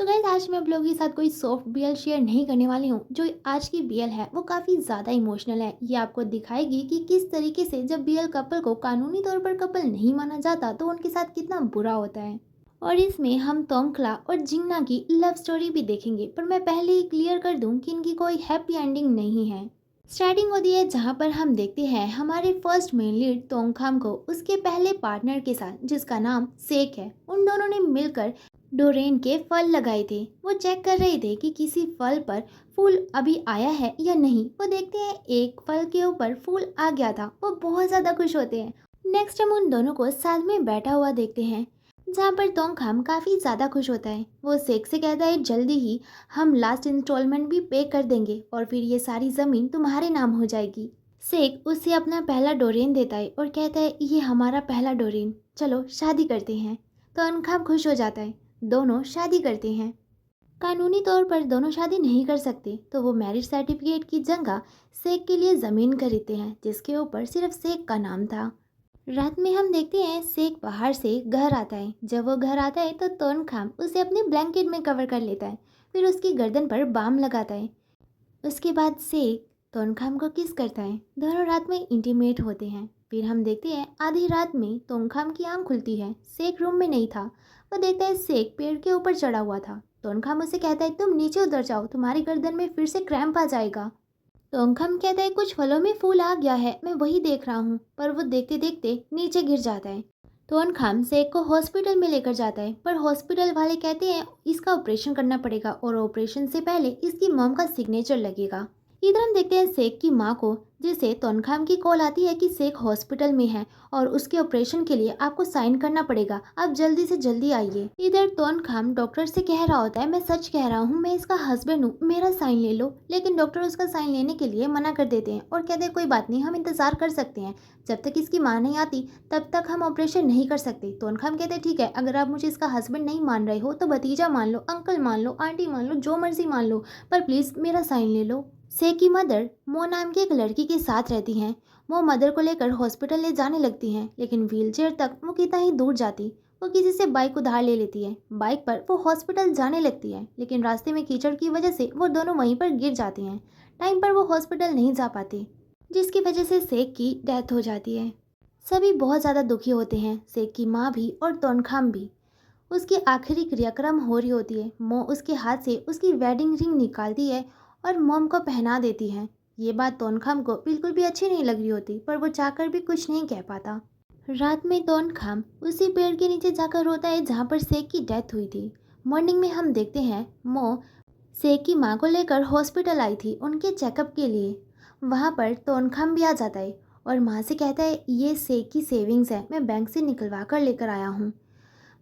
So guys, आज मैं आप लोगों के साथ कोई सॉफ्ट बीएल शेयर नहीं करने वाली हूँ। जो आज की बीएल है वो काफ़ी ज़्यादा इमोशनल है। ये आपको दिखाएगी कि किस तरीके से जब बीएल कपल को कानूनी तौर पर कपल नहीं माना जाता तो उनके साथ कितना बुरा होता है। और इसमें हम तोंगखला और जिंगना की लव स्टोरी भी देखेंगे, पर मैं पहले ही क्लियर कर दूं कि इनकी कोई हैप्पी एंडिंग नहीं है। स्टार्टिंग होती है जहां पर हम देखते हैं हमारे फर्स्ट मेन लीड तोंगखाम को उसके पहले पार्टनर के साथ, जिसका नाम सेक है। उन दोनों ने मिलकर डोरेन के फल लगाए थे। वो चेक कर रहे थे कि किसी फल पर फूल अभी आया है या नहीं। वो देखते हैं एक फल के ऊपर फूल आ गया था। वो बहुत ज़्यादा खुश होते हैं। नेक्स्ट हम उन दोनों को साथ में बैठा हुआ देखते हैं, जहाँ पर तोंगखाम काफ़ी ज़्यादा खुश होता है। वो सेक से कहता है जल्दी ही हम लास्ट इंस्टॉलमेंट भी पे कर देंगे और फिर ये सारी ज़मीन तुम्हारे नाम हो जाएगी। सेक उससे अपना पहला डोरेन देता है और कहता है ये हमारा पहला डोरेन, चलो शादी करते हैं। तोंगखाम खुश हो जाता है। दोनों शादी करते हैं। कानूनी तौर पर दोनों शादी नहीं कर सकते तो वो मैरिज सर्टिफिकेट की जगह सेक के लिए ज़मीन खरीदते हैं, जिसके ऊपर सिर्फ सेक का नाम था। रात में हम देखते हैं सेक बाहर से घर आता है। जब वो घर आता है तो तोनखाम उसे अपने ब्लैंकेट में कवर कर लेता है, फिर उसकी गर्दन पर बाम लगाता है। उसके बाद सेक तोनखाम को किस करता है। दोनों रात में इंटीमेट होते हैं। फिर हम देखते हैं आधी रात में तोनखाम की आंख खुलती है। सेक रूम में नहीं था। वो देखता है सेक पेड़ के ऊपर चढ़ा हुआ था। तोनखाम उसे कहता है तुम नीचे उतर जाओ, तुम्हारी गर्दन में फिर से क्रैम्प आ जाएगा। तोंगखम कहता है कुछ फलों में फूल आ गया है, मैं वही देख रहा हूँ। पर वो देखते देखते नीचे गिर जाता है। तोंगखम सेक को हॉस्पिटल में लेकर जाता है, पर हॉस्पिटल वाले कहते हैं इसका ऑपरेशन करना पड़ेगा और ऑपरेशन से पहले इसकी मॉम का सिग्नेचर लगेगा। इधर हम देखते हैं सेक की माँ को, जिसे तोंगखम की कॉल आती है कि सेक हॉस्पिटल में है और उसके ऑपरेशन के लिए आपको साइन करना पड़ेगा, आप जल्दी से जल्दी आइए। इधर तोंगखम डॉक्टर से कह रहा होता है मैं सच कह रहा हूँ, मैं इसका हस्बैंड हूँ, मेरा साइन ले लो। लेकिन डॉक्टर उसका साइन लेने के लिए मना कर देते हैं और कहते हैं कोई बात नहीं, हम इंतजार कर सकते हैं। जब तक इसकी माँ नहीं आती तब तक हम ऑपरेशन नहीं कर सकते। तोंगखम कहते हैं ठीक है, अगर आप मुझे इसका हस्बैंड नहीं मान रहे हो तो भतीजा मान लो, अंकल मान लो, आंटी मान लो, जो मर्जी मान लो, पर प्लीज मेरा साइन ले लो। से की मदर मो नाम की एक लड़की के साथ रहती हैं। वो मदर को लेकर हॉस्पिटल ले जाने लगती हैं, लेकिन व्हीलचेयर तक वो कितना ही दूर जाती। वो किसी से बाइक उधार ले लेती है। बाइक पर वो हॉस्पिटल जाने लगती है, लेकिन रास्ते में कीचड़ की वजह से वो दोनों वहीं पर गिर जाती हैं। टाइम पर वो हॉस्पिटल नहीं जा पाती, जिसकी वजह से सेक की डेथ हो जाती है। सभी बहुत ज़्यादा दुखी होते हैं, सेक की माँ भी और तोनखाम भी। उसकी आखिरी क्रियाक्रम हो रही होती है। मो उसके हाथ से उसकी वेडिंग रिंग निकालती है और मॉम को पहना देती है। ये बात तोनखाम को बिल्कुल भी अच्छी नहीं लग रही होती, पर वो चाहकर भी कुछ नहीं कह पाता। रात में तोनखाम उसी पेड़ के नीचे जाकर रोता है जहाँ पर सेक की डेथ हुई थी। मॉर्निंग में हम देखते हैं मो सेक की माँ को लेकर हॉस्पिटल आई थी उनके चेकअप के लिए। वहाँ पर तोनखाम भी आ जाता है और माँ से कहता है ये सेक की सेविंग्स है, मैं बैंक से निकलवा कर लेकर आया हूँ।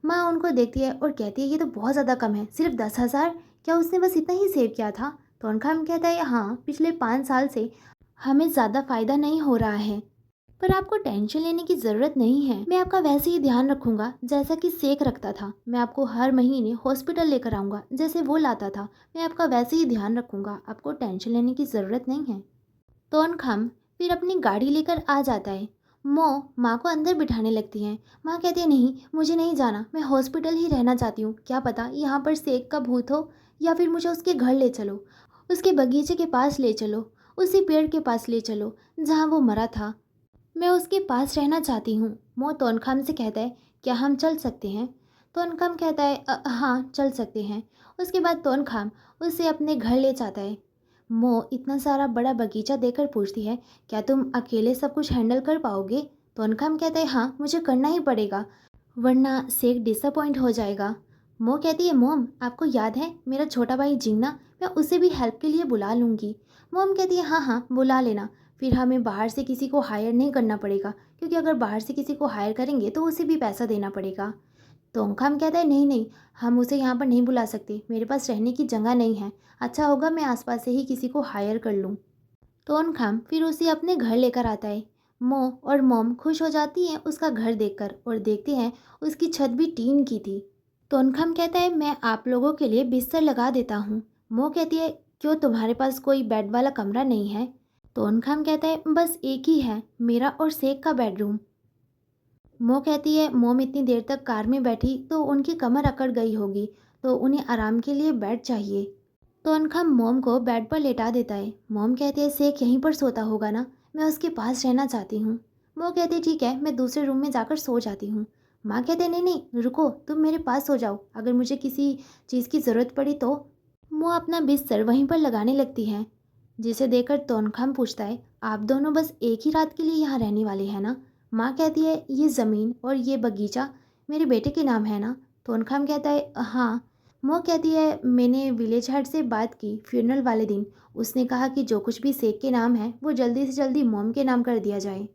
माँ उनको देखती है और कहती है ये तो बहुत ज़्यादा कम है, सिर्फ 10,000? क्या उसने बस इतना ही सेव किया था? तोनखाम कहता है हाँ, पिछले 5 साल से हमें ज़्यादा फायदा नहीं हो रहा है, पर आपको टेंशन लेने की ज़रूरत नहीं है। मैं आपका वैसे ही ध्यान रखूंगा जैसा कि सेक रखता था। मैं आपको हर महीने हॉस्पिटल लेकर आऊँगा जैसे वो लाता था। मैं आपका वैसे ही ध्यान रखूंगा, आपको टेंशन लेने की ज़रूरत नहीं है। तोनखम फिर अपनी गाड़ी लेकर आ जाता है। मो माँ को अंदर बिठाने लगती हैं। माँ कहती है नहीं, मुझे नहीं जाना, मैं हॉस्पिटल ही रहना चाहती हूँ। क्या पता यहाँ पर सेक का भूत हो, या फिर मुझे उसके घर ले चलो, उसके बगीचे के पास ले चलो, उसी पेड़ के पास ले चलो जहाँ वो मरा था। मैं उसके पास रहना चाहती हूँ। मो तोनखाम से कहता है क्या हम चल सकते हैं? तोनखाम कहता है हाँ चल सकते हैं। उसके बाद तोनखाम उसे अपने घर ले जाता है। मो इतना सारा बड़ा बगीचा देखकर पूछती है क्या तुम अकेले सब कुछ हैंडल कर पाओगे? तोनखाम कहता है हाँ, मुझे करना ही पड़ेगा, वरना सेक डिसअपॉइंट हो जाएगा। मो कहती है मोम, आपको याद है मेरा छोटा भाई जिंगना, मैं उसे भी हेल्प के लिए बुला लूँगी। मोम कहती है हाँ हाँ बुला लेना, फिर हमें बाहर से किसी को हायर नहीं करना पड़ेगा, क्योंकि अगर बाहर से किसी को हायर करेंगे तो उसे भी पैसा देना पड़ेगा। तोंगखाम कहता है नहीं नहीं, हम उसे यहाँ पर नहीं बुला सकते, मेरे पास रहने की जगह नहीं है, अच्छा होगा मैं आसपास से ही किसी को हायर कर लूँ। तोनखाम फिर उसे अपने घर लेकर आता है। मो और मॉम खुश हो जाती हैं उसका घर देखकर और देखते हैं उसकी छत भी टीन की थी। तोनखाम कहता है मैं आप लोगों के लिए बिस्तर लगा देता हूँ। मो कहती है क्यों, तुम्हारे पास कोई बेड वाला कमरा नहीं है? तोनखाम कहता है बस एक ही है, मेरा और सेक का बेडरूम। मो कहती है मोम इतनी देर तक कार में बैठी तो उनकी कमर अकड़ गई होगी। तो उन्हें आराम के लिए बेड चाहिए। तो अनखम मोम को बेड पर लेटा देता है। मोम कहती है सेक यहीं पर सोता होगा ना, मैं उसके पास रहना चाहती हूँ। वो कहती है ठीक है, मैं दूसरे रूम में जाकर सो जाती हूँ। माँ कहते नहीं नहीं रुको, तुम मेरे पास सो जाओ, अगर मुझे किसी चीज़ की ज़रूरत पड़ी तो। वो अपना बिस्तर वहीं पर लगाने लगती है, जिसे देखकर तोनखाम पूछता है आप दोनों बस एक ही रात के लिए यहाँ रहने वाले हैं ना। माँ कहती है ये ज़मीन और ये बगीचा मेरे बेटे के नाम है ना। तोनखाम कहता है हाँ। वो कहती है मैंने विलेज हट से बात की फ्यूनरल वाले दिन, उसने कहा कि जो कुछ भी सेक के नाम है वो जल्दी से जल्दी मोम के नाम कर दिया जाए।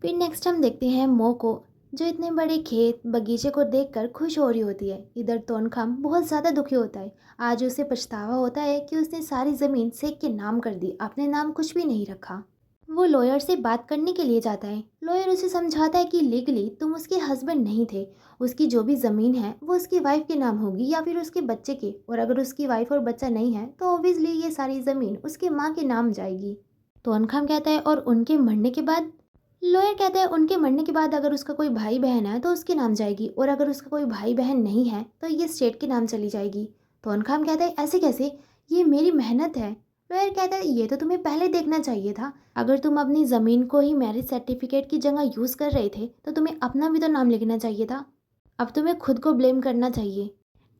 फिर नेक्स्ट हम देखते हैं मो को, जो इतने बड़े खेत बगीचे को देखकर खुश हो रही होती है। इधर तोनखाम बहुत ज़्यादा दुखी होता है। आज उसे पछतावा होता है कि उसने सारी ज़मीन सेक के नाम कर दी, अपने नाम कुछ भी नहीं रखा। वो लॉयर से बात करने के लिए जाता है। लॉयर उसे समझाता है कि लीगली तुम उसके हस्बैंड नहीं थे, उसकी जो भी ज़मीन है वो उसकी वाइफ के नाम होगी या फिर उसके बच्चे के, और अगर उसकी वाइफ और बच्चा नहीं है तो ऑब्वियसली ये सारी ज़मीन उसके माँ के नाम जाएगी। तोनखाम कहता है और उनके मरने के बाद। लॉयर कहता है उनके मरने के बाद अगर उसका कोई भाई बहन है तो उसके नाम जाएगी, और अगर उसका कोई भाई बहन नहीं है तो ये स्टेट के नाम चली जाएगी। तोनखाम कहता है ऐसे कैसे, ये मेरी मेहनत है। लॉयर कहता है ये तो तुम्हें पहले देखना चाहिए था, अगर तुम अपनी ज़मीन को ही मैरिज सर्टिफिकेट की जगह यूज़ कर रहे थे तो तुम्हें अपना भी तो नाम लिखना चाहिए था। अब तुम्हें खुद को ब्लेम करना चाहिए।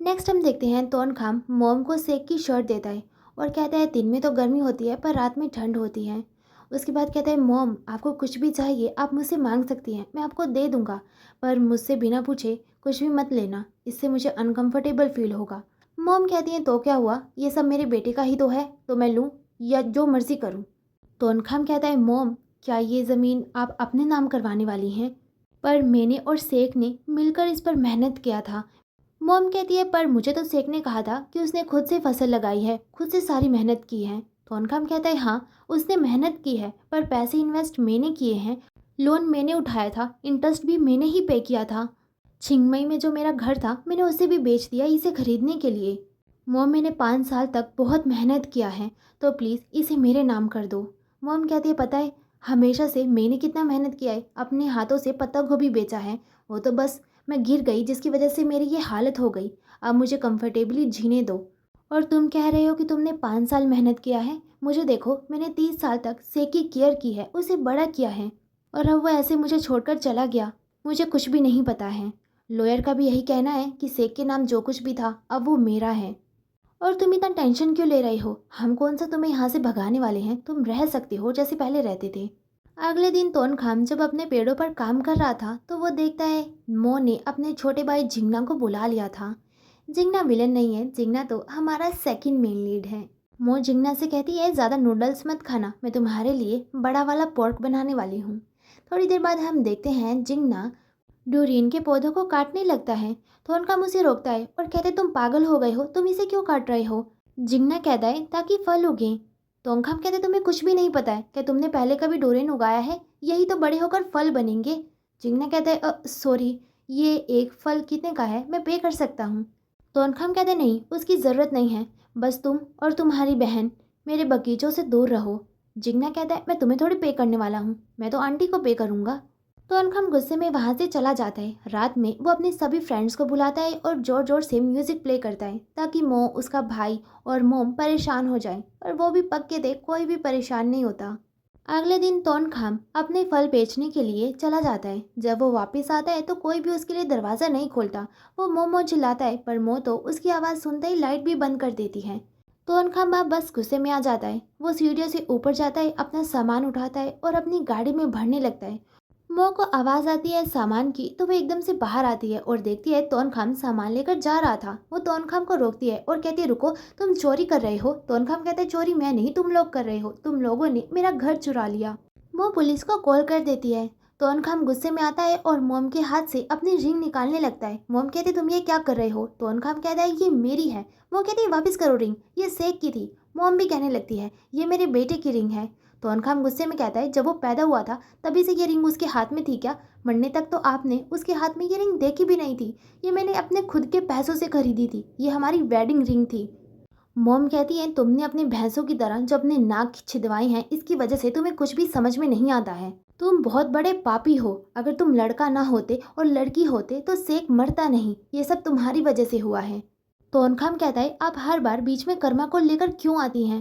नेक्स्ट हम देखते हैं तोनखाम मोम को सेक की शर्ट देता है और कहता है दिन में तो गर्मी होती है पर रात में ठंड होती है। उसके बाद कहता है मोम आपको कुछ भी चाहिए आप मुझसे मांग सकती हैं, मैं आपको दे दूंगा, पर मुझसे बिना पूछे कुछ भी मत लेना, इससे मुझे अनकंफर्टेबल फील होगा। मोम कहती है तो क्या हुआ, ये सब मेरे बेटे का ही तो है, तो मैं लूँ या जो मर्जी करूँ। तोनखाम कहता है मोम क्या ये ज़मीन आप अपने नाम करवाने वाली हैं, पर मैंने और शेख ने मिलकर इस पर मेहनत किया था। मॉम कहती है पर मुझे तो शेख ने कहा था कि उसने खुद से फसल लगाई है, खुद से सारी मेहनत की है। तोनखाम कहता है हाँ उसने मेहनत की है, पर पैसे इन्वेस्ट मैंने किए हैं, लोन मैंने उठाया था, इंटरेस्ट भी मैंने ही पे किया था। छिंगमई में जो मेरा घर था मैंने उसे भी बेच दिया इसे खरीदने के लिए। मॉम मैंने 5 साल तक बहुत मेहनत किया है, तो प्लीज़ इसे मेरे नाम कर दो। मॉम कहती है पता है हमेशा से मैंने कितना मेहनत किया है, अपने हाथों से पत्ता गोभी बेचा है, वो तो बस मैं गिर गई जिसकी वजह से मेरी ये हालत हो गई, अब मुझे कंफर्टेबली जीने दो। और तुम कह रहे हो कि तुमने 5 साल मेहनत किया है, मुझे देखो मैंने 30 साल तक सेक की केयर की है, उसे बड़ा किया है, और अब वो ऐसे मुझे छोड़कर चला गया, मुझे कुछ भी नहीं पता है। लॉयर का भी यही कहना है कि सेक के नाम जो कुछ भी था अब वो मेरा है। और तुम इतना टेंशन क्यों ले रही हो, हम कौन सा तुम्हें यहाँ से भगाने वाले हैं, तुम रह सकते हो जैसे पहले रहते थे। अगले दिन तोनखाम जब अपने पेड़ों पर काम कर रहा था तो वो देखता है मो ने अपने छोटे भाई जिंगना को बुला लिया था। जिंगना विलन नहीं है, जिंगना तो हमारा सेकंड मेन लीड है। मो जिंगना से कहती है ज़्यादा नूडल्स मत खाना, मैं तुम्हारे लिए बड़ा वाला पोर्क बनाने वाली हूँ। थोड़ी देर बाद हम देखते हैं जिंगना डोरियन के पौधों को काटने लगता है। थोनकाम उसे रोकता है और कहते तुम पागल हो गए हो, तुम इसे क्यों काट रहे हो। जिंगना कहता है ताकि फल उगे। तोंगखाम कहते तुम्हें कुछ भी नहीं पता है, क्या तुमने पहले कभी डोरियन उगाया है, यही तो बड़े होकर फल बनेंगे। जिंगना कहता है सॉरी, ये एक फल कितने का है, मैं पे कर सकता हूँ। तोनखाम कहता है नहीं उसकी ज़रूरत नहीं है, बस तुम और तुम्हारी बहन मेरे बगीचों से दूर रहो। जिंगना कहता है मैं तुम्हें थोड़ी पे करने वाला हूँ, मैं तो आंटी को पे करूँगा। तो अनखम गुस्से में वहाँ से चला जाता है। रात में वो अपने सभी फ्रेंड्स को बुलाता है और जोर जोर से म्यूजिक प्ले करता है ताकि मो, उसका भाई और मोम परेशान हो जाए, और वो भी पक्के थे, कोई भी परेशान नहीं होता। अगले दिन तोनखाम अपने फल बेचने के लिए चला जाता है। जब वो वापस आता है तो कोई भी उसके लिए दरवाज़ा नहीं खोलता। वो मो चिल्लाता है पर मो तो उसकी आवाज़ सुनते ही लाइट भी बंद कर देती है। तोनखाम अब बस गुस्से में आ जाता है। वो सीढ़ियों से ऊपर जाता है, अपना सामान उठाता है और अपनी गाड़ी में भरने लगता है। मो को आवाज़ आती है सामान की, तो वो एकदम से बाहर आती है और देखती है तोनखाम सामान लेकर जा रहा था। वो तोनखाम को रोकती है और कहती है रुको, तुम चोरी कर रहे हो। तोनखाम कहता है चोरी मैं नहीं, तुम लोग कर रहे हो, तुम लोगों ने मेरा घर चुरा लिया। वो पुलिस को कॉल कर देती है। तोनखाम गुस्से में आता है और मोम के हाथ से अपनी रिंग निकालने लगता है। मोम कहती तुम ये क्या कर रहे हो। तोनखाम कहता है ये मेरी है। वो कहती है वापस करो रिंग, ये शेख की थी। मोम भी कहने लगती है ये मेरे बेटे की रिंग है। तोनखाम गुस्से में कहता है जब वो पैदा हुआ था तभी से ये रिंग उसके हाथ में थी क्या, मरने तक तो आपने उसके हाथ में ये रिंग देखी भी नहीं थी, ये मैंने अपने खुद के पैसों से खरीदी थी, ये हमारी वेडिंग रिंग थी। मोम कहती है तुमने अपनी भैंसों की तरह जो अपने नाक छिदवाए हैं, इसकी वजह से तुम्हें कुछ भी समझ में नहीं आता है, तुम बहुत बड़े पापी हो। अगर तुम लड़का ना होते और लड़की होते तो शेख मरता नहीं, ये सब तुम्हारी वजह से हुआ है। तोनखाम कहता है आप हर बार बीच में कर्मा को लेकर क्यों आती हैं?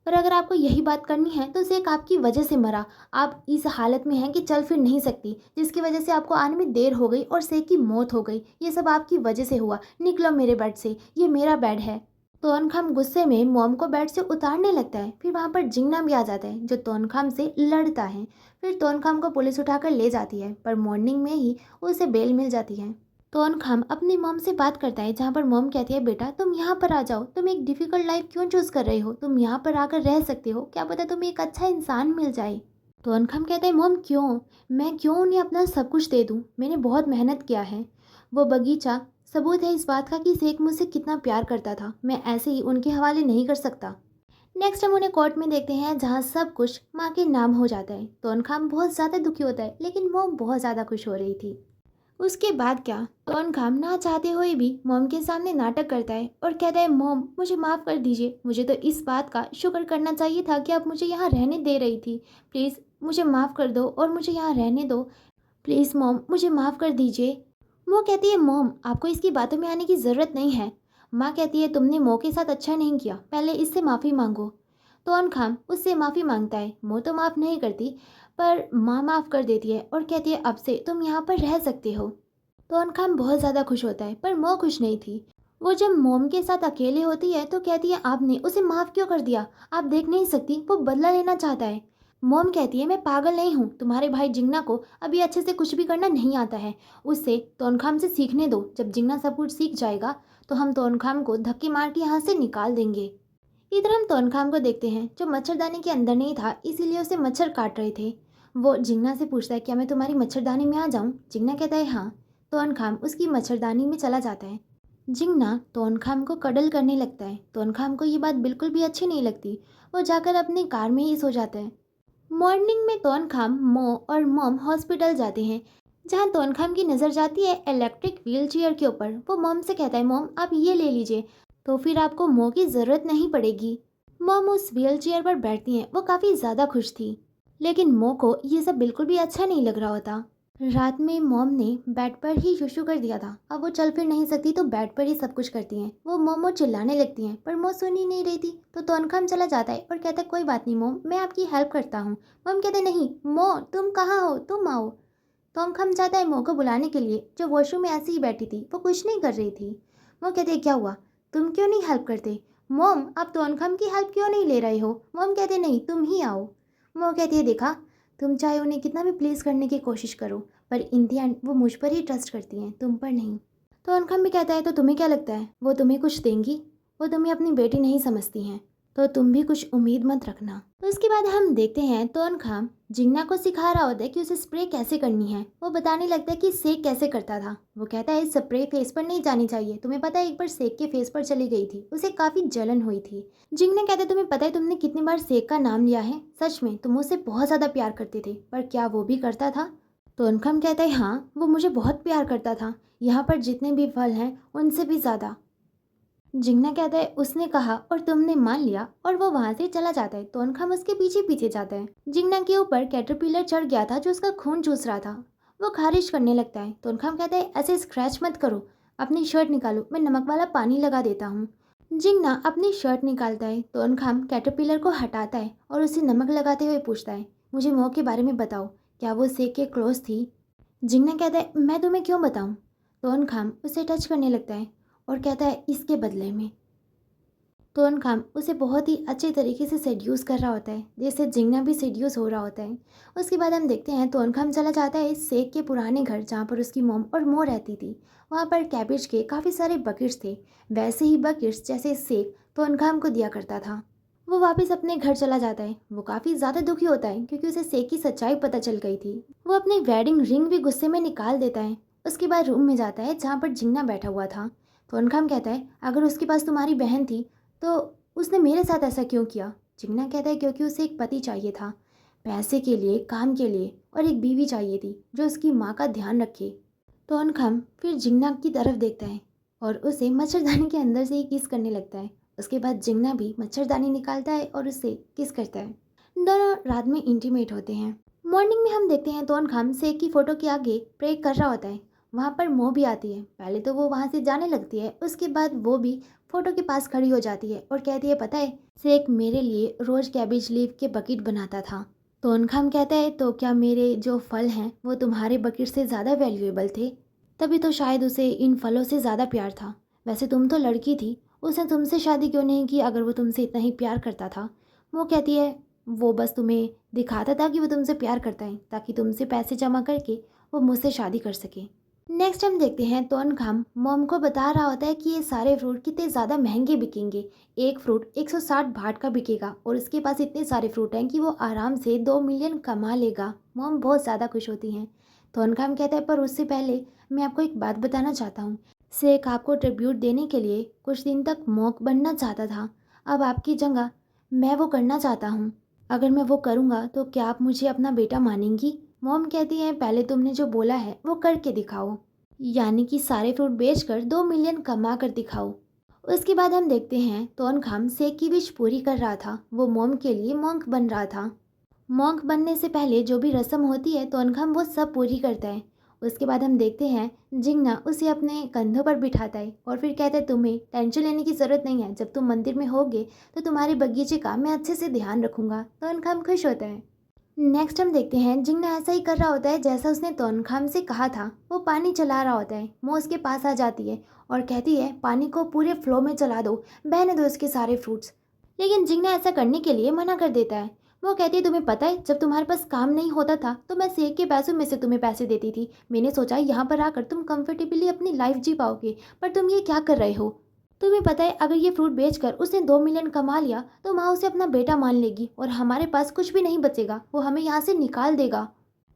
और अगर आपको यही बात करनी है तो सेक आपकी वजह से मरा। आप इस हालत में हैं कि चल फिर नहीं सकती, जिसकी वजह से आपको आने में देर हो गई और सेक की मौत हो गई। ये सब आपकी वजह से हुआ। निकलो मेरे बेड से, ये मेरा बेड है। तोनखाम गुस्से में मॉम को बेड से उतारने लगता है। फिर वहाँ पर जिंगना भी आ जाता है जो तोनखाम से लड़ता है। फिर तोनखाम को पुलिस उठाकर ले जाती है, पर मॉर्निंग में ही उसे बेल मिल जाती है। तोनखाम अपनी मॉम से बात करता है, जहाँ पर मॉम कहती है बेटा तुम यहाँ पर आ जाओ, तुम एक डिफ़िकल्ट लाइफ क्यों चूज़ कर रहे हो, तुम यहाँ पर आकर रह सकते हो, क्या पता तुम्हें एक अच्छा इंसान मिल जाए। तोनखाम कहता है मॉम क्यों, मैं क्यों उन्हें अपना सब कुछ दे दूँ, मैंने बहुत मेहनत किया है। वो बगीचा सबूत है इस बात का कि सेक मुझसे कितना प्यार करता था, मैं ऐसे ही उनके हवाले नहीं कर सकता। नेक्स्ट हम उन्हें कोर्ट में देखते हैं, जहाँ सब कुछ माँ के नाम हो जाता है। तोनखाम बहुत ज़्यादा दुखी होता है, लेकिन मॉम बहुत ज़्यादा खुश हो रही थी। उसके बाद क्या, तोनखाम ना चाहते हुए भी मॉम के सामने नाटक करता है और कहता है मॉम मुझे माफ़ कर दीजिए, मुझे तो इस बात का शुक्र करना चाहिए था कि आप मुझे यहाँ रहने दे रही थी। प्लीज़ मुझे माफ़ कर दो और मुझे यहाँ रहने दो। प्लीज़ मॉम मुझे माफ़ कर दीजिए। वो कहती है मॉम आपको इसकी बातों में आने की ज़रूरत नहीं है। माँ कहती है तुमने मो के साथ अच्छा नहीं किया, पहले इससे माफ़ी मांगो। तोनखाम उससे माफ़ी मांगता है। मो तो माफ़ नहीं करती, पर माँ माफ़ कर देती है और कहती है अब से तुम यहाँ पर रह सकते हो। तोनखाम बहुत ज़्यादा खुश होता है, पर मो खुश नहीं थी। वो जब मोम के साथ अकेले होती है तो कहती है आपने उसे माफ़ क्यों कर दिया, आप देख नहीं सकती वो बदला लेना चाहता है। मोम कहती है मैं पागल नहीं हूँ, तुम्हारे भाई जिंगना को अभी अच्छे से कुछ भी करना नहीं आता है, उससे तोनखाम से सीखने दो। जब जिंगना सब कुछ सीख जाएगा तो हम तोनखाम को धक्के मार के यहाँ से निकाल देंगे। इधर हम तोनखाम को देखते हैं जो मच्छरदानी के अंदर नहीं था, इसीलिए उसे मच्छर काट रहे थे। वो जिंगना से पूछता है क्या मैं तुम्हारी मच्छरदानी में आ जाऊँ? जिंगना कहता है हाँ। तोनखाम उसकी मच्छरदानी में चला जाता है। जिंगना तोनखाम को कडल करने लगता है। तोनखाम को ये बात बिल्कुल भी अच्छी नहीं लगती। वो जाकर अपनी कार में ही सो जाता है। मॉर्निंग में तोनखाम, मो और मॉम हॉस्पिटल जाते हैं, जहां तोनखाम की नज़र जाती है इलेक्ट्रिक व्हील चेयर के ऊपर। वो मॉम से कहता है मॉम आप ये ले लीजिए, तो फिर आपको मो की ज़रूरत नहीं पड़ेगी। मॉम उस व्हील चेयर पर बैठती हैं। वो काफ़ी ज़्यादा खुश थी, लेकिन मो को ये सब बिल्कुल भी अच्छा नहीं लग रहा होता। रात में मॉम ने बेड पर ही शुशु कर दिया था। अब वो चल फिर नहीं सकती तो बेड पर ही सब कुछ करती हैं। वो मोमो चिल्लाने लगती हैं, पर मो सुन ही नहीं रही थी। तो तोनखाम चला जाता है और कहता है कोई बात नहीं मोम, मैं आपकी हेल्प करता हूँ। मोम कहते नहीं मो तुम कहाँ हो, तुम आओ। तोनखाम जाता है मो को बुलाने के लिए, जो वॉशरूम में ऐसे ही बैठी थी, वो कुछ नहीं कर रही थी। मो कहते क्या हुआ, तुम क्यों नहीं हेल्प करते? मोम आप तोनखाम की हेल्प क्यों नहीं ले रहे हो? मोम कहते नहीं तुम ही आओ। मो कहती है देखा, तुम चाहे उन्हें कितना भी प्लीज़ करने की कोशिश करो, पर इन दी एंड वो मुझ पर ही ट्रस्ट करती हैं, तुम पर नहीं। तो अनखम भी कहता है तो तुम्हें क्या लगता है वो तुम्हें कुछ देंगी? वो तुम्हें अपनी बेटी नहीं समझती हैं, तो तुम भी कुछ उम्मीद मत रखना। तो उसके बाद हम देखते हैं तो अनखाम जिंगना को सिखा रहा होता है कि उसे स्प्रे कैसे करनी है। वो बताने लगता है कि सेक कैसे करता था। वो कहता है स्प्रे फेस पर नहीं जानी चाहिए, तुम्हें पता है एक बार सेक के फेस पर चली गई थी, उसे काफ़ी जलन हुई थी। जिंगना कहता है तुम्हें पता है तुमने कितनी बार सेक का नाम लिया है? सच में तुम उससे बहुत ज़्यादा प्यार करते थे, पर क्या वो भी करता था? तो अनखम कहता है हाँ वो मुझे बहुत प्यार करता था, यहाँ पर जितने भी फल हैं उनसे भी ज़्यादा। जिंगना कहता है उसने कहा और तुमने मान लिया, और वो वहां से चला जाता है। तोनखाम उसके पीछे पीछे जाता है। जिंगना के ऊपर कैटरपिलर चढ़ गया था जो उसका खून चूस रहा था। वो खारिश करने लगता है। तोनखाम कहता है ऐसे स्क्रैच मत करो, अपनी शर्ट निकालो, मैं नमक वाला पानी लगा देता हूँ। जिंगना अपनी शर्ट निकालता है। तोनखाम कैटरपिलर को हटाता है और उसे नमक लगाते हुए पूछता है मुझे मो के बारे में बताओ, क्या वो सेक के क्लोज थी? जिंगना कहता है मैं तुम्हें क्यों बताऊं? तोनखाम उसे टच करने लगता है और कहता है इसके बदले में। तोनखाम उसे बहुत ही अच्छे तरीके से सेड्यूस कर रहा होता है, जिससे जिंगना भी सेड्यूस हो रहा होता है। उसके बाद हम देखते हैं तोनखाम चला जाता है सेक के पुराने घर, जहाँ पर उसकी मोम और मो रहती थी। वहाँ पर कैबेज के काफ़ी सारे बकेट्स थे, वैसे ही बकेट्स जैसे सेक तोनखाम को दिया करता था। वो वापस अपने घर चला जाता है। वो काफ़ी ज़्यादा दुखी होता है क्योंकि उसे सेक की सच्चाई पता चल गई थी। वो अपनी वेडिंग रिंग भी गुस्से में निकाल देता है। उसके बाद रूम में जाता है जहाँ पर जिंगना बैठा हुआ था। तोनखाम कहता है अगर उसके पास तुम्हारी बहन थी तो उसने मेरे साथ ऐसा क्यों किया? जिंगना कहता है क्योंकि उसे एक पति चाहिए था, पैसे के लिए, काम के लिए, और एक बीवी चाहिए थी जो उसकी माँ का ध्यान रखे। तो अनखम फिर जिंगना की तरफ देखता है और उसे मच्छरदानी के अंदर से ही किस करने लगता है। उसके बाद जिंगना भी मच्छरदानी निकालता है और उससे किस करता है। दोनों रात में इंटीमेट होते हैं। मॉर्निंग में हम देखते हैं तो अनखम सेक की फ़ोटो के आगे प्रे कर रहा होता है। वहाँ पर मो भी आती है। पहले तो वो वहाँ से जाने लगती है, उसके बाद वो भी फोटो के पास खड़ी हो जाती है और कहती है पता है सेक मेरे लिए रोज कैबेज लीफ के बकेट बनाता था। तो उनखाम कहता है तो क्या मेरे जो फल हैं वो तुम्हारे बकेट से ज़्यादा वैल्यूएबल थे? तभी तो शायद उसे इन फलों से ज़्यादा प्यार था। वैसे तुम तो लड़की थी, उसने तुमसे शादी क्यों नहीं की अगर वो तुमसे इतना ही प्यार करता था? वो कहती है वो बस तुम्हें दिखाता था कि वो तुमसे प्यार करता है ताकि तुमसे पैसे जमा करके वो मुझसे शादी कर सके। नेक्स्ट हम देखते हैं तोनखाम मॉम को बता रहा होता है कि ये सारे फ्रूट कितने ज़्यादा महंगे बिकेंगे। एक फ्रूट 160 भाट का बिकेगा और उसके पास इतने सारे फ्रूट हैं कि वो आराम से 2 मिलियन कमा लेगा। मॉम बहुत ज़्यादा खुश होती हैं। तोनखाम कहता है पर उससे पहले मैं आपको एक बात बताना चाहता हूँ। शेख आपको ट्रिब्यूट देने के लिए कुछ दिन तक मॉन्क बनना चाहता था। अब आपकी जगह मैं वो करना चाहता हूँ। अगर मैं वो करूँगा तो क्या आप मुझे अपना बेटा मानेंगी? मॉम कहती है पहले तुमने जो बोला है वो करके दिखाओ, यानी कि सारे फ्रूट बेचकर 2 मिलियन कमा कर दिखाओ। उसके बाद हम देखते हैं तोनखाम शेख की विश पूरी कर रहा था। वो मॉम के लिए मॉन्क बन रहा था। मॉन्क बनने से पहले जो भी रस्म होती है तोनखाम वो सब पूरी करता है। उसके बाद हम देखते हैं जिंगना उसे अपने कंधों पर बिठाता है और फिर कहता है तुम्हें टेंशन लेने की ज़रूरत नहीं है, जब तुम मंदिर में होगे तो तुम्हारे बगीचे का मैं अच्छे से ध्यान रखूंगा। तोनखाम खुश होता है। नेक्स्ट हम देखते हैं जिंगना ऐसा ही कर रहा होता है जैसा उसने तोनखाम से कहा था। वो पानी चला रहा होता है। मो उसके पास आ जाती है और कहती है पानी को पूरे फ्लो में चला दो, बहने दो इसके सारे फ्रूट्स। लेकिन जिंगना ऐसा करने के लिए मना कर देता है। वो कहती है तुम्हें पता है जब तुम्हारे पास काम नहीं होता था तो मैं सेक के पैसों में से तुम्हें पैसे देती थी। मैंने सोचा यहाँ पर आकर तुम कंफर्टेबली अपनी लाइफ जी पाओगे, पर तुम ये क्या कर रहे हो? तुम्हें पता है अगर ये फ्रूट बेचकर उसने 2 मिलियन कमा लिया तो माँ उसे अपना बेटा मान लेगी और हमारे पास कुछ भी नहीं बचेगा, वो हमें यहाँ से निकाल देगा।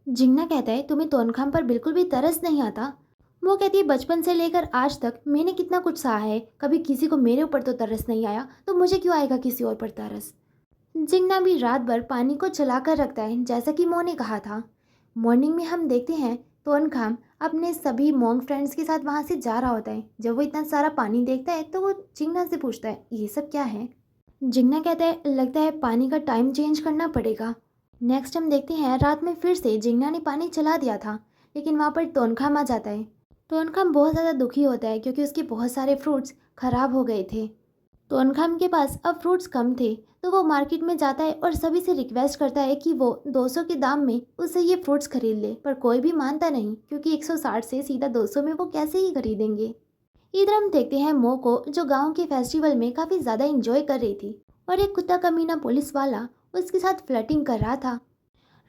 जिंगना कहता है तुम्हें तोनखाम पर बिल्कुल भी तरस नहीं आता? वो कहती है बचपन से लेकर आज तक मैंने कितना कुछ सहा है, कभी किसी को मेरे ऊपर तो तरस नहीं आया, तो मुझे क्यों आएगा किसी और पर तरस? जिंगना भी रात भर पानी को चला कर रखता है जैसा कि मो ने कहा था। मॉर्निंग में हम देखते हैं तोनखाम अपने सभी मोंग फ्रेंड्स के साथ वहाँ से जा रहा होता है। जब वो इतना सारा पानी देखता है तो वो जिंगना से पूछता है ये सब क्या है? जिंगना कहता है लगता है पानी का टाइम चेंज करना पड़ेगा। नेक्स्ट हम देखते हैं रात में फिर से जिंगना ने पानी चला दिया था, लेकिन वहाँ पर तोनखाम आ जाता है। तोनखाम बहुत ज़्यादा दुखी होता है क्योंकि उसके बहुत सारे फ्रूट्स खराब हो गए थे। तोनखाम के पास अब फ्रूट्स कम थे तो वो मार्केट में जाता है और सभी से रिक्वेस्ट करता है कि वो 200 के दाम में उससे ये फ्रूट्स खरीद ले, पर कोई भी मानता नहीं क्योंकि 160 से सीधा 200 में वो कैसे ही खरीदेंगे। इधर हम देखते हैं मो को जो गांव के फेस्टिवल में काफ़ी ज़्यादा इंजॉय कर रही थी और एक कुत्ता कमीना पुलिस वाला उसके साथ फ्लर्टिंग कर रहा था।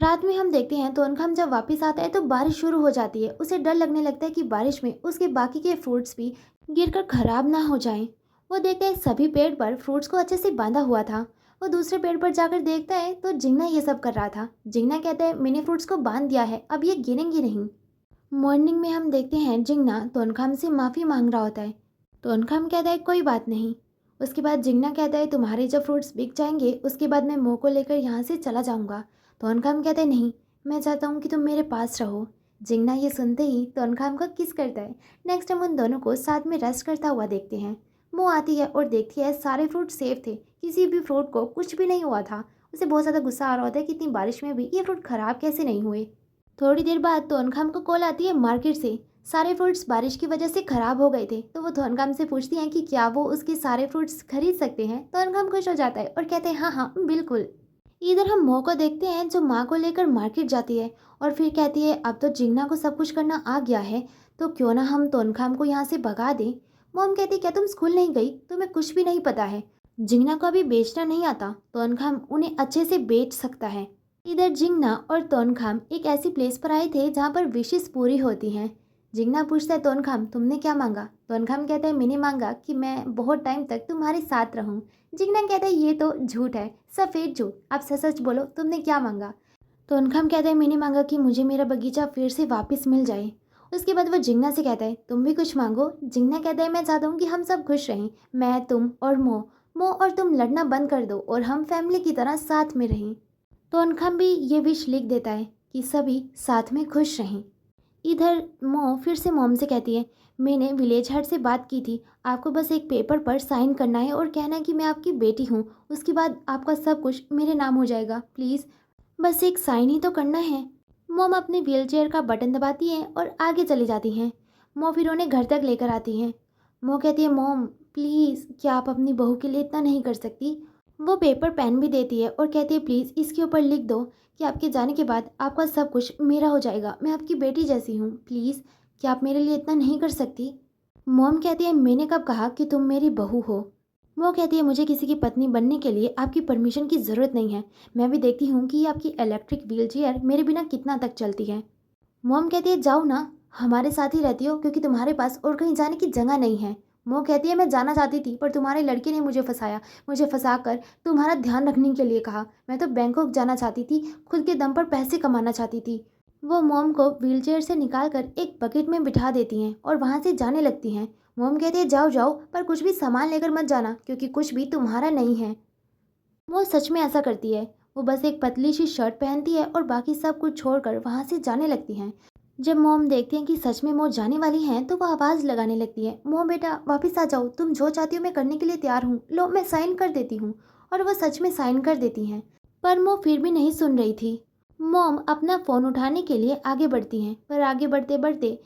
रात में हम देखते हैं तोनखाम जब वापस आता है तो बारिश शुरू हो जाती है। उसे डर लगने लगता है कि बारिश में उसके बाकी के फ्रूट्स भी गिरकर खराब ना हो जाएं। वो देखता है सभी पेड़ पर फ्रूट्स को अच्छे से बांधा हुआ था। वो दूसरे पेड़ पर जाकर देखता है तो जिंगना ये सब कर रहा था। जिंगना कहता है मैंने फ्रूट्स को बांध दिया है, अब ये गिरेंगे नहीं। मॉर्निंग में हम देखते हैं जिंगना तोनखाम से माफ़ी मांग रहा होता है। तोनखाम कहता है कोई बात नहीं। उसके बाद जिंगना कहता है तुम्हारे जब फ्रूट्स बिक जाएंगे उसके बाद मैं मो को लेकर यहाँ से चला जाऊँगा। तोनखाम कहता है नहीं, मैं चाहता हूँ कि तुम मेरे पास रहो। जिंगना ये सुनते ही तोनखाम को किस करता है। नेक्स्ट हम उन दोनों को साथ में रेस्ट करता हुआ देखते हैं। मो आती है और देखती है सारे फ्रूट सेफ थे, किसी भी फ्रूट को कुछ भी नहीं हुआ था। उसे बहुत ज़्यादा गुस्सा आ रहा होता है कि इतनी बारिश में भी ये फ्रूट ख़राब कैसे नहीं हुए। थोड़ी देर बाद तोनखाम को कॉल आती है मार्केट से। सारे फ्रूट्स बारिश की वजह से ख़राब हो गए थे तो वो तोनखाम से पूछती हैं कि क्या वो उसके सारे फ्रूट्स खरीद सकते हैं। तोनखाम खुश हो जाता है और कहते हैं हाँ हाँ बिल्कुल। इधर हम मो को देखते हैं जो माँ को लेकर मार्केट जाती है और फिर कहती है अब तो जिंगना को सब कुछ करना आ गया है तो क्यों ना हम तोनखाम को यहाँ से भगा दें। मॉम कहती क्या तुम स्कूल नहीं गई, तुम्हें कुछ भी नहीं पता है। जिंगना को अभी बेचना नहीं आता, तोनखाम उन्हें अच्छे से बेच सकता है। इधर जिंगना और तोनखाम एक ऐसी प्लेस पर आए थे जहाँ पर विशेष पूरी होती हैं। जिंगना पूछता है तोनखाम तुमने क्या मांगा? तोनखाम कहता है मैंने मांगा कि मैं बहुत टाइम तक तुम्हारे साथ रहूं। जिंगना कहता है ये तो झूठ है, सफ़ेद झूठ, आप सच सच बोलो तुमने क्या मांगा? तोनखाम कहता है मैंने मांगा कि मुझे मेरा बगीचा फिर से वापस मिल जाए। उसके बाद वो जिंगना से कहता है तुम भी कुछ मांगो। जिंगना कहता है मैं चाहता हूँ कि हम सब खुश रहें, मैं, तुम और मो। मो और तुम लड़ना बंद कर दो और हम फैमिली की तरह साथ में रहें। तोनखाम भी ये विश लिख देता है कि सभी साथ में खुश रहें। इधर मो फिर से मॉम से कहती है मैंने विलेज हट से बात की थी, आपको बस एक पेपर पर साइन करना है और कहना है कि मैं आपकी बेटी हूँ, उसके बाद आपका सब कुछ मेरे नाम हो जाएगा, प्लीज़ बस एक साइन ही तो करना है। मॉम अपने व्हीलचेयर का बटन दबाती हैं और आगे चली जाती हैं। मो फिर उन्हें घर तक लेकर आती हैं। मो कहती है मॉम प्लीज़ क्या आप अपनी बहू के लिए इतना नहीं कर सकती? वो पेपर पेन भी देती है और कहती है प्लीज़ इसके ऊपर लिख दो कि आपके जाने के बाद आपका सब कुछ मेरा हो जाएगा। मैं आपकी बेटी जैसी हूँ। प्लीज़ क्या आप मेरे लिए इतना नहीं कर सकती? मॉम कहती है मैंने कब कहा कि तुम मेरी बहू हो? वो कहती है मुझे किसी की पत्नी बनने के लिए आपकी परमिशन की ज़रूरत नहीं है। मैं भी देखती हूँ कि ये आपकी इलेक्ट्रिक व्हीलचेयर मेरे बिना कितना तक चलती है। मॉम कहती है जाओ ना, हमारे साथ ही रहती हो क्योंकि तुम्हारे पास और कहीं जाने की जगह नहीं है। वो कहती है मैं जाना चाहती थी पर तुम्हारे लड़के ने मुझे फंसाया, मुझे फंसाकर तुम्हारा ध्यान रखने के लिए कहा। मैं तो बैंकॉक जाना चाहती थी, खुद के दम पर पैसे कमाना चाहती थी। वो मॉम को व्हीलचेयर से निकालकर एक बकेट में बिठा देती हैं और वहाँ से जाने लगती हैं। मॉम कहती है जाओ जाओ पर कुछ भी सामान लेकर मत जाना क्योंकि कुछ भी तुम्हारा नहीं है। वो सच में ऐसा करती है। वो बस एक पतली सी शर्ट पहनती है और बाकी सब कुछ छोड़कर वहाँ से जाने लगती हैं। जब मॉम देखती हैं कि सच में वो जाने वाली हैं तो वो आवाज़ लगाने लगती है मॉम बेटा वापस आ जाओ, तुम जो चाहती हो मैं करने के लिए तैयार हूँ, लो मैं साइन कर देती हूँ। और वो सच में साइन कर देती हैं। पर वो फिर भी नहीं सुन रही थी। मॉम अपना फ़ोन उठाने के लिए आगे बढ़ती हैं पर आगे बढ़ते बढ़ते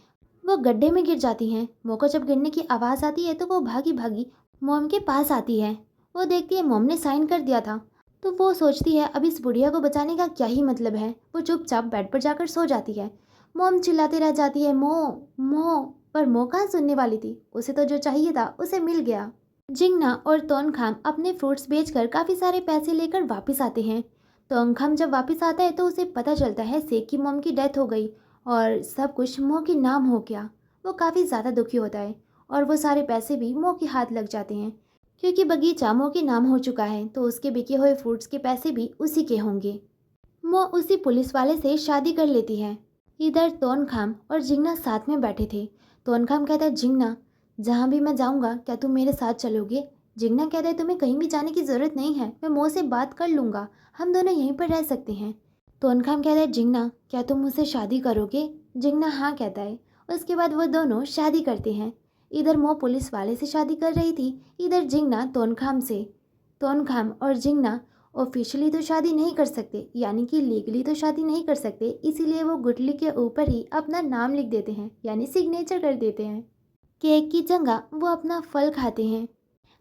वो गड्ढे में गिर जाती हैं। मो को जब गिरने की आवाज़ आती है तो वो भागी भागी मॉम के पास आती है। वो देखती है मॉम ने साइन कर दिया था। तो वो सोचती है अब इस बुढ़िया को बचाने का क्या ही मतलब है। वो चुपचाप बेड पर जाकर सो जाती है। मॉम चिल्लाते रह जाती है मो मो, पर मो कहाँ सुनने वाली थी। उसे तो जो चाहिए था उसे मिल गया। जिंगना और तोनखाम अपने फ्रूट्स बेचकर काफ़ी सारे पैसे लेकर वापस आते हैं। तोनखाम जब वापस आता है तो उसे पता चलता है सेक की मॉम की डेथ हो गई और सब कुछ मो के नाम हो गया। वो काफ़ी ज़्यादा दुखी होता है और वो सारे पैसे भी मो के हाथ लग जाते हैं क्योंकि बगीचा मो के नाम हो चुका है तो उसके बिके हुए फ्रूट्स के पैसे भी उसी के होंगे। मो उसी पुलिस वाले से शादी कर लेती है। इधर तोनखाम और जिंगना साथ में बैठे थे। तोनखाम कहता है जिंगना जहाँ भी मैं जाऊँगा क्या तुम मेरे साथ चलोगे? जिंगना कहता है तुम्हें कहीं भी जाने की ज़रूरत नहीं है, मैं मो से बात कर लूँगा, हम दोनों यहीं पर रह सकते हैं। तोनखाम कहता है जिंगना क्या तुम मुझसे शादी करोगे? जिंगना हाँ कहता है। उसके बाद वो दोनों शादी करते हैं। इधर मो पुलिस वाले से शादी कर रही थी, इधर जिंगना तोनखाम से। तोनखाम और जिंगना ऑफिशियली तो शादी नहीं कर सकते यानी कि लीगली तो शादी नहीं कर सकते, इसीलिए वो गुटली के ऊपर ही अपना नाम लिख देते हैं यानी सिग्नेचर कर देते हैं। केक की जगह वो अपना फल खाते हैं।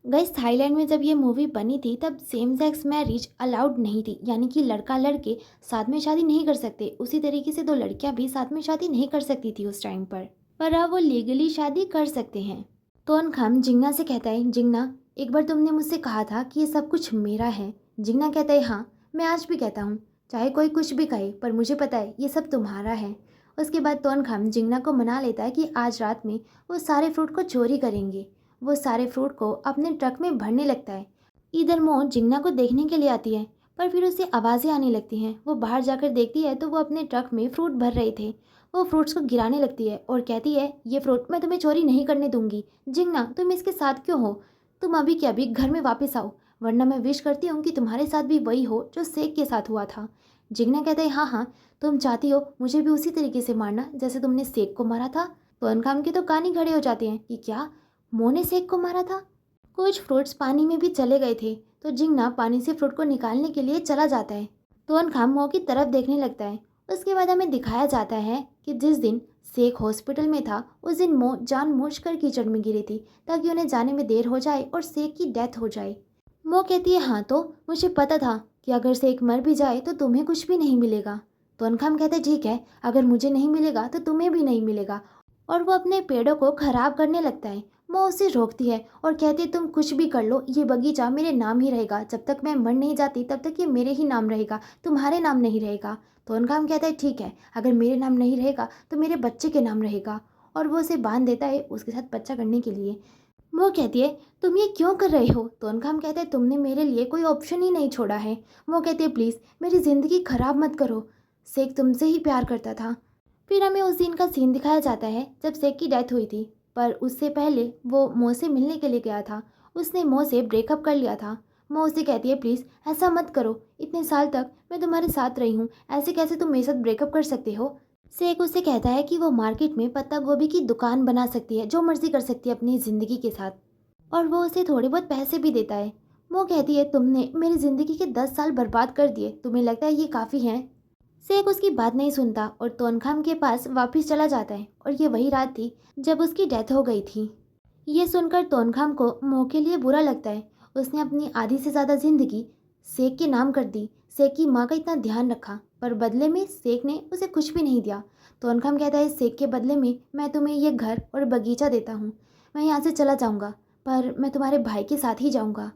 गाइस थाईलैंड में जब ये मूवी बनी थी तब सेम सेक्स मैरिज अलाउड नहीं थी यानी कि लड़का लड़के साथ में शादी नहीं कर सकते, उसी तरीके से दो लड़कियां भी साथ में शादी नहीं कर सकती थी उस टाइम पर अब वो लीगली शादी कर सकते हैं। तोनखाम जिंगना से कहता है जिंगना एक बार तुमने मुझसे कहा था कि ये सब कुछ मेरा है। जिंगना कहता है हाँ मैं आज भी कहता हूँ, चाहे कोई कुछ भी कहे पर मुझे पता है ये सब तुम्हारा है। उसके बाद तोनखाम जिंगना को मना लेता है कि आज रात में वो सारे फ्रूट को चोरी करेंगे। वो सारे फ्रूट को अपने ट्रक में भरने लगता है। इधर मो जिंगना को देखने के लिए आती है पर फिर उसे आवाज़ें आने लगती हैं। वो बाहर जाकर देखती है तो वो अपने ट्रक में फ्रूट भर रहे थे। वो फ्रूट्स को गिराने लगती है और कहती है ये फ्रूट मैं तुम्हें चोरी नहीं करने दूंगी। जिंगना तुम इसके साथ क्यों हो? तुम अभी के अभी घर में वापस आओ वरना मैं विश करती हूँ कि तुम्हारे साथ भी वही हो जो सेक के साथ हुआ था। जिंगना कहते हैं हाँ हाँ तुम चाहती हो मुझे भी उसी तरीके से मारना जैसे तुमने सेक को मारा था। तो अनकाम के तो कान ही खड़े हो जाते हैं कि क्या मो ने सेक को मारा था। कुछ फ्रूट्स पानी में भी चले गए थे तो जिंगना पानी से फ्रूट को निकालने के लिए चला जाता है। तो अनखाम मो की तरफ देखने लगता है। उसके बाद हमें दिखाया जाता है कि जिस दिन सेक हॉस्पिटल में था उस दिन मो जानबूझकर कीचड़ में गिरी थी ताकि उन्हें जाने में देर हो जाए और सेक की डेथ हो जाए। मो कहती है हाँ तो मुझे पता था कि अगर सेक मर भी जाए तो तुम्हें कुछ भी नहीं मिलेगा। तो अनखाम कहते हैं ठीक है अगर मुझे नहीं मिलेगा तो तुम्हें भी नहीं मिलेगा। और वो अपने पेड़ों को खराब करने लगता है। मो उसे रोकती है और कहती है तुम कुछ भी कर लो ये बगीचा मेरे नाम ही रहेगा, जब तक मैं मर नहीं जाती तब तक ये मेरे ही नाम रहेगा, तुम्हारे नाम नहीं रहेगा। तो अनखाम कहता है ठीक है अगर मेरे नाम नहीं रहेगा तो मेरे बच्चे के नाम रहेगा। और वो उसे बांध देता है उसके साथ बच्चा करने के लिए। वो कहती है तुम ये क्यों कर रहे हो? तो अनखाम कहते हैं तुमने मेरे लिए कोई ऑप्शन ही नहीं छोड़ा है। वो कहती है प्लीज़ मेरी ज़िंदगी ख़राब मत करो, सेक तुमसे ही प्यार करता था। फिर हमें उस दिन का सीन दिखाया जाता है जब सेक की डेथ हुई थी पर उससे पहले वो मो से मिलने के लिए गया था। उसने मो से ब्रेकअप कर लिया था। मो उसे कहती है प्लीज़ ऐसा मत करो, इतने साल तक मैं तुम्हारे साथ रही हूँ, ऐसे कैसे तुम मेरे साथ ब्रेकअप कर सकते हो? सेक उससे कहता है कि वो मार्केट में पत्ता गोभी की दुकान बना सकती है, जो मर्जी कर सकती है अपनी ज़िंदगी के साथ, और वो उसे थोड़े बहुत पैसे भी देता है। वो कहती है तुमने मेरी ज़िंदगी के 10 साल बर्बाद कर दिए, तुम्हें लगता है ये काफ़ी है? सेक उसकी बात नहीं सुनता और तोनखाम के पास वापस चला जाता है और ये वही रात थी जब उसकी डेथ हो गई थी। ये सुनकर तोनखाम को मोह के लिए बुरा लगता है। उसने अपनी आधी से ज़्यादा जिंदगी सेक के नाम कर दी। सेक की माँ का इतना ध्यान रखा, पर बदले में सेक ने उसे कुछ भी नहीं दिया। तोनखाम कहता है, सेक के बदले में मैं तुम्हें ये घर और बगीचा देता हूँ। मैं यहाँ से चला जाऊँगा, पर मैं तुम्हारे भाई के साथ ही जाऊँगा।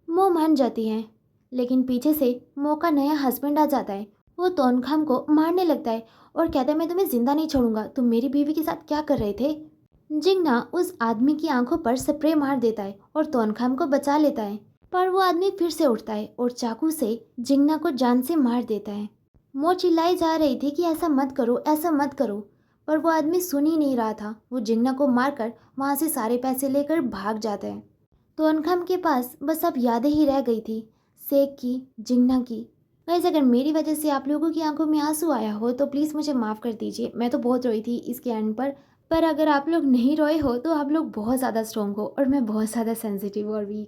मो मान जाती है, लेकिन पीछे से मो का नया हस्बैंड आ जाता है। वो तोनखाम को मारने लगता है और कहता है, मैं तुम्हें जिंदा नहीं छोड़ूंगा। तुम मेरी बीवी के साथ क्या कर रहे थे? जिंगना उस आदमी की आंखों पर स्प्रे मार देता है और तोनखाम को बचा लेता है, पर वो आदमी फिर से उठता है और चाकू से जिंगना को जान से मार देता है। मो चिल्लाई जा रही थी कि ऐसा मत करो, ऐसा मत करो, पर वो आदमी सुन ही नहीं रहा था। वो जिंगना को मारकर वहां से सारे पैसे लेकर भाग जाता है। तोनखाम के पास बस अब यादें ही रह गई थी, सेक की, जिंगना की। गाइस, अगर मेरी वजह से आप लोगों की आंखों में आंसू आया हो तो प्लीज़ मुझे माफ़ कर दीजिए। मैं तो बहुत रोई थी इसके एंड पर अगर आप लोग नहीं रोए हो तो आप लोग बहुत ज़्यादा स्ट्रोंग हो और मैं बहुत ज़्यादा सेंसिटिव और वीक।